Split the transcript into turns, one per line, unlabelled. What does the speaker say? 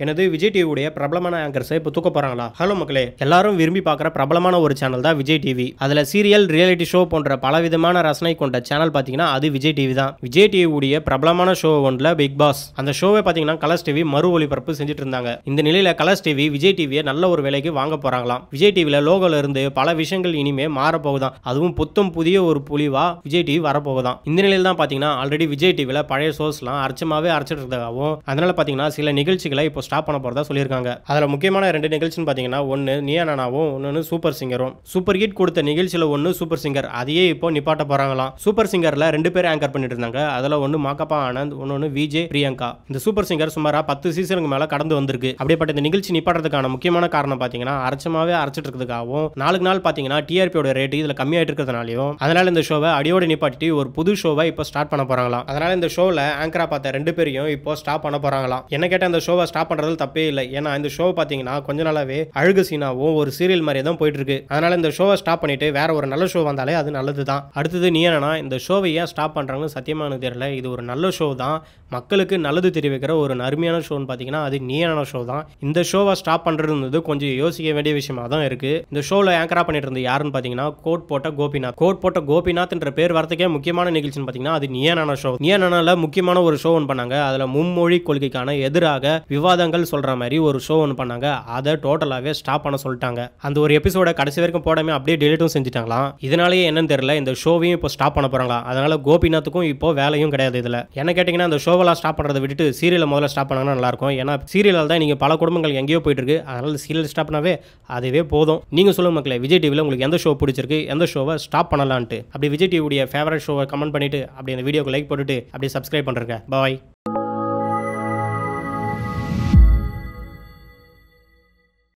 எனது விஜய் டிவியுடைய பிரபலமான ஆங்கர்ஸை இப்போ தூக்க போறாங்களா? ஹலோ மக்களே, எல்லாரும் விரும்பி பார்க்குற பிரபலமான ஒரு சேனல் தான் விஜய் டிவி. அதில் சீரியல், ரியாலிட்டி ஷோ போன்ற பலவிதமான ரசனை கொண்ட சேனல் பார்த்தீங்கன்னா அது விஜய் டிவி தான். விஜய் டிவியுடைய பிரபலமான ஷோ ஒன்றில் பிக் பாஸ். அந்த ஷோவை பார்த்தீங்கன்னா கலர்ஸ் டிவி மறு ஒளிபரப்பு செஞ்சுட்டு இருந்தாங்க. இந்த நிலையில கலர்ஸ் டிவி விஜய் டிவியை நல்ல ஒரு விலைக்கு வாங்க போறாங்களாம். விஜய் டிவியில் லோகோல இருந்து பல விஷயங்கள் இனிமே மாறப்போகுதான். அதுவும் புத்தம் புதிய ஒரு புலிவா விஜய் டிவி வரப்போகுதான். இந்த நிலையில் தான் பார்த்தீங்கன்னா ஆல்ரெடி விஜய் டிவியில் பழைய ஷோஸ்லாம் அரைச்சமாவே அரைச்சிட்டு இருந்ததாகவும், அதனால பார்த்தீங்கன்னா சில நிகழ்ச்சிகளை இப்போ ஸ்டாப் பண்ண போறதா சொல்லியிருக்காங்க. அதுல முக்கியமான 2 நிகழ்ச்சின்னு பாத்தீங்கன்னா ஒன்னு நீயா நானாவும், இன்னொன்னு சூப்பர் சிங்கரும். சூப்பர் ஹிட் கொடுத்த நிகழ்ச்சியில ஒன்னு சூப்பர் சிங்கர், அதையே இப்போ நிப்பாட்ட போறாங்களாம். சூப்பர் சிங்கர்ல 2 பேர் ஆங்கர் பண்ணிட்டு இருந்தாங்க. அதுல ஒன்னு மாக்கப்பா ஆனந்த், இன்னொன்னு விஜே பிரியங்கா. இந்த சூப்பர் சிங்கர் சுமாரா 10 சீசனுக்கு மேல கடந்து வந்திருக்கு. அப்படிப்பட்ட இந்த நிகழ்ச்சி நிப்பாட்டுறதுக்கான முக்கியமான காரணம் பாத்தீங்கன்னா அரைச்சமாவே அரைச்சிட்டு இருக்கிறதுக்காகவும், நாளுக்கு நாள் பாத்தீங்கன்னா டிஆர்பியோட ரேட் இதுல கம்மியாயிட்டு இருக்கிறதுனாலையும், அதனால இந்த ஷோவை அடியோட நிப்பாட்டிட்டு ஒரு புது ஷோவை இப்போ ஸ்டார்ட் பண்ண போறாங்களாம். அதனால இந்த ஷோல ஆங்கரா பார்த்த 2 பேரையும் இப்போ ஸ்டாப் பண்ண போறாங்களாம். என்ன கேட்ட இந்த ஷோவை ஸ்டாப் பண்றது தப்பே இல்லை. ஏன்னா இந்த ஷோ பாத்தீங்கன்னா கொஞ்ச நாளாவே அழுகு சீனாவும் ஒரு சீரியல் மாதிரியே தான் போயிட்டு இருக்கு. அதனால இந்த ஷோவை ஸ்டாப் பண்ணிட்டு வேற ஒரு நல்ல ஷோ வந்தாலே அது நல்லதுதான். அடுத்தது நீ என்னன்னா, இந்த ஷோவை ஏன் ஸ்டாப் பண்றாங்கன்னு சத்தியமா எனக்கு தெரியல. இது ஒரு நல்ல ஷோ தான், மக்களுக்கு நல்லது தெரிவிக்கிற ஒரு அருமையான ஷோன்னு பாத்தீங்கன்னா அது நீ என்ன ஷோ தான். இந்த ஷோவை ஸ்டாப் பண்றது கொஞ்சம் யோசிக்க வேண்டிய விஷயமா தான் இருக்கு. இந்த ஷோல ஆங்கரா பண்ணிட்டு இருந்த யாருன்னு பாத்தீங்கன்னா கோட் போட்ட கோபிநாத். கோட் போட்ட கோபிநாத் என்ற பேர் வரதுக்கே முக்கியமான நிகழ்ச்சின்னு பாத்தீங்கன்னா அது நீ என்ன ஷோ. நீ என்ன முக்கியமான ஒரு ஷோ ஒன்று பண்ணாங்க. அதுல மும்மொழி கொள்கைக்கான எதிராக விவாதங்கள் சொல்ற மாதிரி ஒரு ஷோ ஒன்று பண்ணாங்க. அதை டோட்டலாவே ஸ்டாப் பண்ண சொல்லிட்டாங்க. அந்த ஒரு எபிசோட கடைசி வரைக்கும் போடாம அப்படியே டெலிட்டும் செஞ்சுட்டாங்களாம். இதனாலேயே என்னன்னு தெரியல, இந்த ஷோவையும் இப்போ ஸ்டாப் பண்ண போறாங்களா. அதனால கோபிநாத்துக்கும் இப்போ வேலையும் கிடையாது. இதுல என்ன கேட்டீங்கன்னா, இந்த ஷோவெல்லாம் ஸ்டாப் பண்றதை விட்டுட்டு சீரியலை முதல்ல ஸ்டாப் பண்ணாங்கன்னா நல்லா இருக்கும். ஏன்னா சீரியலால் தான் நீங்க பல குடும்பங்கள் எங்கேயோ போயிட்டு இருக்கு. அதனால சீரியல் ஸ்டாப் பண்ணவே அதுவே போதும். நீங்க சொல்லுங்க மக்களே, விஜய் டிவியில் உங்களுக்கு எந்த ஷோ பிடிச்சிருக்கு, எந்த ஷோவை ஸ்டாப் பண்ணலான்ட்டு. அப்படி விஜய் டிவியுடைய ஃபேவரட் ஷோவை கமெண்ட் பண்ணிட்டு அப்படி இந்த வீடியோக்கு லைக் போட்டுட்டு அப்படி சப்ஸ்கிரைப் பண்றேங்க. பாய்.